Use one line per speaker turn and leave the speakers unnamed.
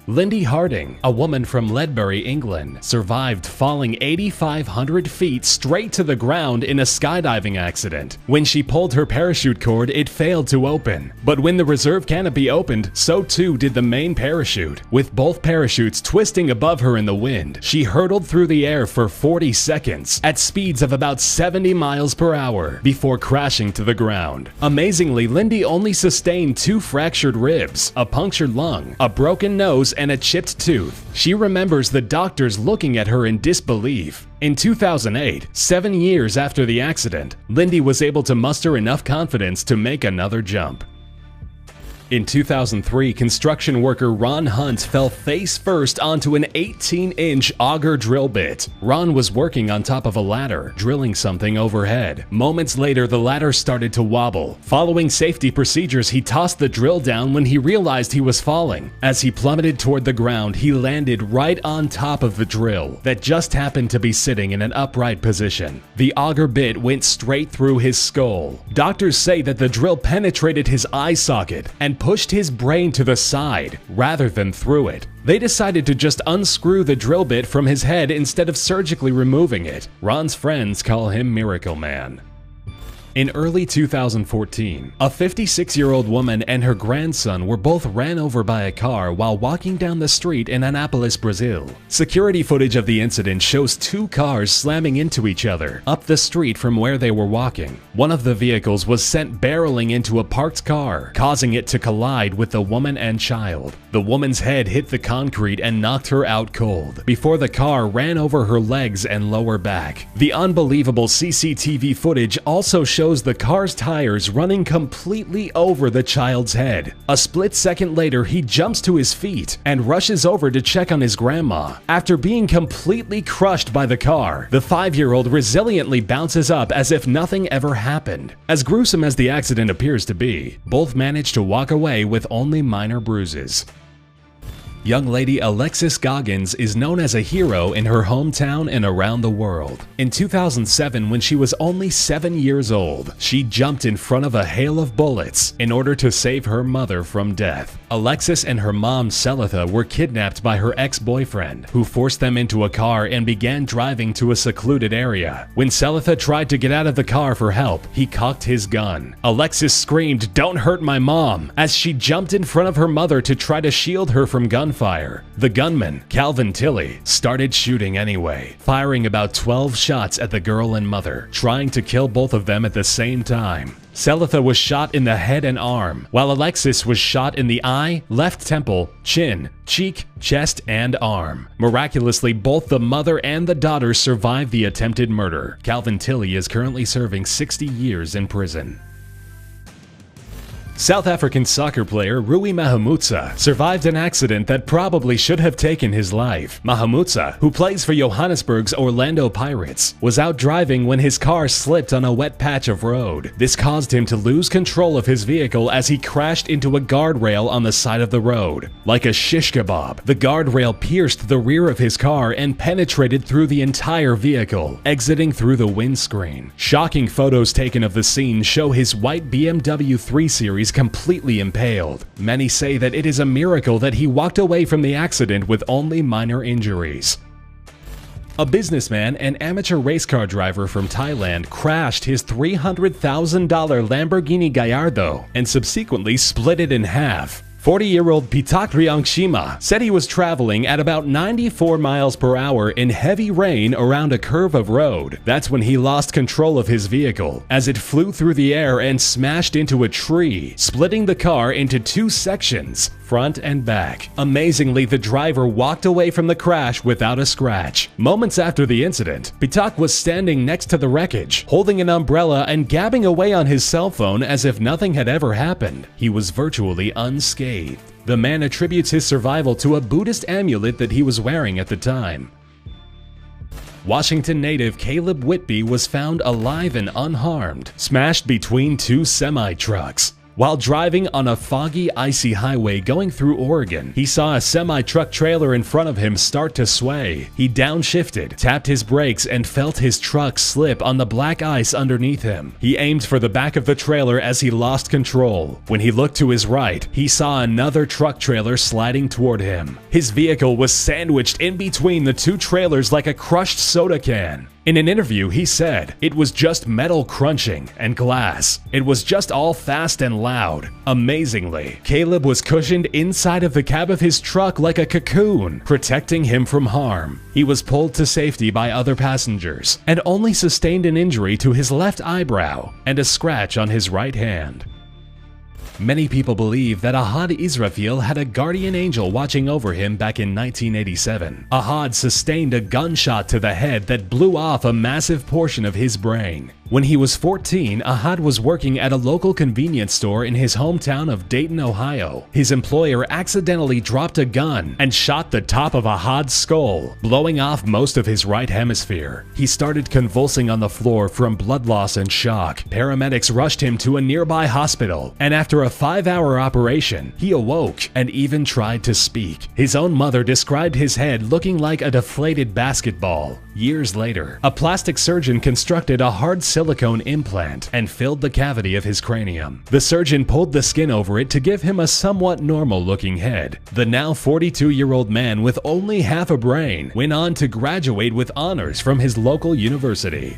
Lindy Harding, a woman from Ledbury, England, survived falling 8,500 feet straight to the ground in a skydiving accident. When she pulled her parachute cord, it failed to open. But when the reserve canopy opened, so too did the main parachute. With both parachutes twisting above her in the wind, she hurtled through the air for 40 seconds at speeds of about 70 miles per hour before crashing to the ground. Amazingly, Lindy only sustained 2 fractured ribs, a punctured lung, a broken nose, and a chipped tooth. She remembers the doctors looking at her in disbelief. In 2008, 7 years after the accident, Lindy was able to muster enough confidence to make another jump. In 2003, construction worker Ron Hunt fell face first onto an 18-inch auger drill bit. Ron was working on top of a ladder, drilling something overhead. Moments later, the ladder started to wobble. Following safety procedures, he tossed the drill down when he realized he was falling. As he plummeted toward the ground, he landed right on top of the drill that just happened to be sitting in an upright position. The auger bit went straight through his skull. Doctors say that the drill penetrated his eye socket and pushed his brain to the side rather than through it. They decided to just unscrew the drill bit from his head instead of surgically removing it. Ron's friends call him Miracle Man. In early 2014, a 56-year-old woman and her grandson were both ran over by a car while walking down the street in Anápolis, Brazil. Security footage of the incident shows 2 cars slamming into each other up the street from where they were walking. One of the vehicles was sent barreling into a parked car, causing it to collide with the woman and child. The woman's head hit the concrete and knocked her out cold, before the car ran over her legs and lower back. The unbelievable CCTV footage also shows the car's tires running completely over the child's head. A split second later, he jumps to his feet and rushes over to check on his grandma. After being completely crushed by the car, the 5-year-old resiliently bounces up as if nothing ever happened. As gruesome as the accident appears to be, both managed to walk away with only minor bruises. Young lady Alexis Goggins is known as a hero in her hometown and around the world. In 2007, when she was only 7 years old, she jumped in front of a hail of bullets in order to save her mother from death. Alexis and her mom, Selitha, were kidnapped by her ex-boyfriend, who forced them into a car and began driving to a secluded area. When Selitha tried to get out of the car for help, he cocked his gun. Alexis screamed, "Don't hurt my mom," as she jumped in front of her mother to try to shield her from gunfire. The gunman, Calvin Tilley, started shooting anyway, firing about 12 shots at the girl and mother, trying to kill both of them at the same time. Selitha was shot in the head and arm, while Alexis was shot in the eye, left temple, chin, cheek, chest, and arm. Miraculously, both the mother and the daughter survived the attempted murder. Calvin Tilley is currently serving 60 years in prison. South African soccer player Rui Mahumutsa survived an accident that probably should have taken his life. Mahumutsa, who plays for Johannesburg's Orlando Pirates, was out driving when his car slipped on a wet patch of road. This caused him to lose control of his vehicle as he crashed into a guardrail on the side of the road. Like a shish kebab, the guardrail pierced the rear of his car and penetrated through the entire vehicle, exiting through the windscreen. Shocking photos taken of the scene show his white BMW 3 Series completely impaled. Many say that it is a miracle that he walked away from the accident with only minor injuries. A businessman and amateur race car driver from Thailand crashed his $300,000 Lamborghini Gallardo and subsequently split it in half. 40-year-old Pitak Ryangshima said he was traveling at about 94 miles per hour in heavy rain around a curve of road. That's when he lost control of his vehicle as it flew through the air and smashed into a tree, splitting the car into 2 sections, front and back. Amazingly, the driver walked away from the crash without a scratch. Moments after the incident, Pitak was standing next to the wreckage, holding an umbrella and gabbing away on his cell phone as if nothing had ever happened. He was virtually unscathed. The man attributes his survival to a Buddhist amulet that he was wearing at the time. Washington native Caleb Whitby was found alive and unharmed, smashed between 2 semi-trucks. While driving on a foggy, icy highway going through Oregon, he saw a semi-truck trailer in front of him start to sway. He downshifted, tapped his brakes, and felt his truck slip on the black ice underneath him. He aimed for the back of the trailer as he lost control. When he looked to his right, he saw another truck trailer sliding toward him. His vehicle was sandwiched in between the two trailers like a crushed soda can. In an interview, he said, "It was just metal crunching and glass. It was just all fast and loud." Amazingly, Caleb was cushioned inside of the cab of his truck like a cocoon, protecting him from harm. He was pulled to safety by other passengers and only sustained an injury to his left eyebrow and a scratch on his right hand. Many people believe that Ahad Israfil had a guardian angel watching over him back in 1987. Ahad sustained a gunshot to the head that blew off a massive portion of his brain. When he was 14, Ahad was working at a local convenience store in his hometown of Dayton, Ohio. His employer accidentally dropped a gun and shot the top of Ahad's skull, blowing off most of his right hemisphere. He started convulsing on the floor from blood loss and shock. Paramedics rushed him to a nearby hospital, and after a 5-hour operation, he awoke and even tried to speak. His own mother described his head looking like a deflated basketball. Years later, a plastic surgeon constructed a hard silicone implant and filled the cavity of his cranium. The surgeon pulled the skin over it to give him a somewhat normal-looking head. The now 42-year-old man with only half a brain went on to graduate with honors from his local university.